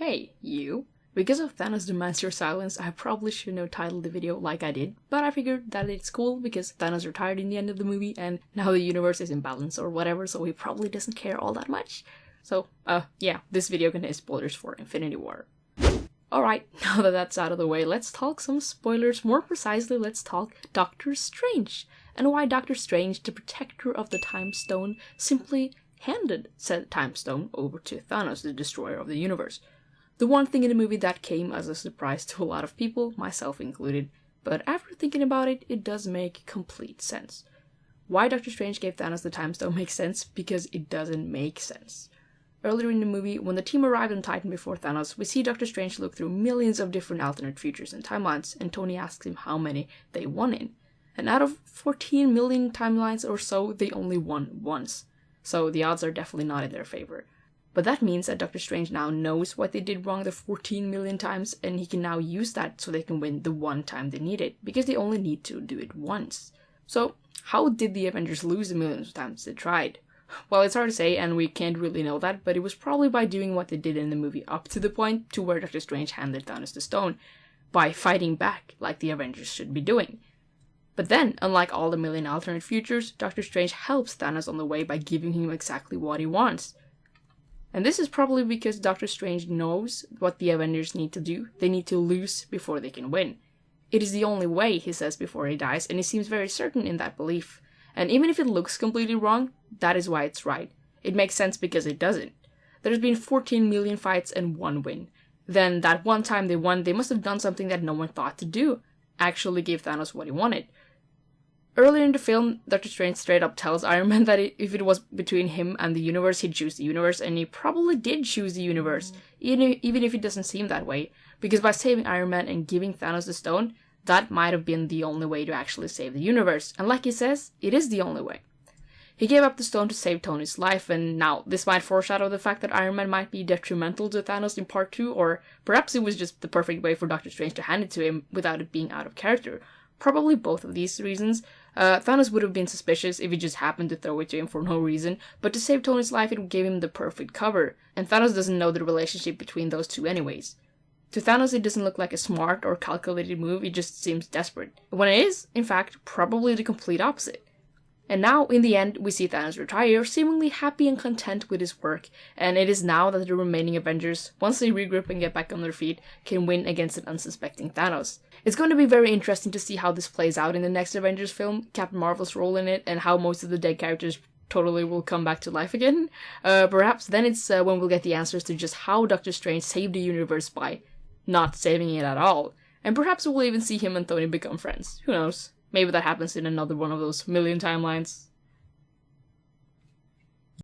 Hey, you. Because of Thanos demands your silence, I probably shouldn't have titled the video like I did, but I figured that it's cool because Thanos retired in the end of the movie and now the universe is in balance or whatever, so he probably doesn't care all that much. So, yeah, this video contains spoilers for Infinity War. Alright, now that that's out of the way, let's talk some spoilers. More precisely, let's talk Doctor Strange, and why Doctor Strange, the protector of the Time Stone, simply handed said Time Stone over to Thanos, the destroyer of the universe. The one thing in the movie that came as a surprise to a lot of people, myself included, but after thinking about it, it does make complete sense. Why Doctor Strange gave Thanos the Time Stone makes sense, because it doesn't make sense. Earlier in the movie, when the team arrived on Titan before Thanos, we see Doctor Strange look through millions of different alternate futures and timelines, and Tony asks him how many they won in. And out of 14 million timelines or so, they only won once. So the odds are definitely not in their favor. But that means that Doctor Strange now knows what they did wrong the 14 million times, and he can now use that so they can win the one time they need it, because they only need to do it once. So, how did the Avengers lose the millions of times they tried? Well, it's hard to say, and we can't really know that, but it was probably by doing what they did in the movie up to the point to where Doctor Strange handed Thanos the stone, by fighting back like the Avengers should be doing. But then, unlike all the million alternate futures, Doctor Strange helps Thanos on the way by giving him exactly what he wants. And this is probably because Doctor Strange knows what the Avengers need to do. They need to lose before they can win. It is the only way, he says before he dies, and he seems very certain in that belief. And even if it looks completely wrong, that is why it's right. It makes sense because it doesn't. There's been 14 million fights and one win. Then that one time they won, they must have done something that no one thought to do. Actually give Thanos what he wanted. Earlier in the film, Doctor Strange straight up tells Iron Man that if it was between him and the universe, he'd choose the universe, and he probably did choose the universe, even if it doesn't seem that way, because by saving Iron Man and giving Thanos the stone, that might have been the only way to actually save the universe, and like he says, it is the only way. He gave up the stone to save Tony's life, and now this might foreshadow the fact that Iron Man might be detrimental to Thanos in part 2, or perhaps it was just the perfect way for Doctor Strange to hand it to him without it being out of character. Probably both of these reasons. Thanos would have been suspicious if he just happened to throw it to him for no reason, but to save Tony's life it gave him the perfect cover, and Thanos doesn't know the relationship between those two anyways. To Thanos it doesn't look like a smart or calculated move, it just seems desperate. When it is, in fact, probably the complete opposite. And now, in the end, we see Thanos retire, seemingly happy and content with his work, and it is now that the remaining Avengers, once they regroup and get back on their feet, can win against an unsuspecting Thanos. It's going to be very interesting to see how this plays out in the next Avengers film, Captain Marvel's role in it, and how most of the dead characters totally will come back to life again. Perhaps then it's when we'll get the answers to just how Doctor Strange saved the universe by not saving it at all. And perhaps we'll even see him and Tony become friends. Who knows? Maybe that happens in another one of those million timelines.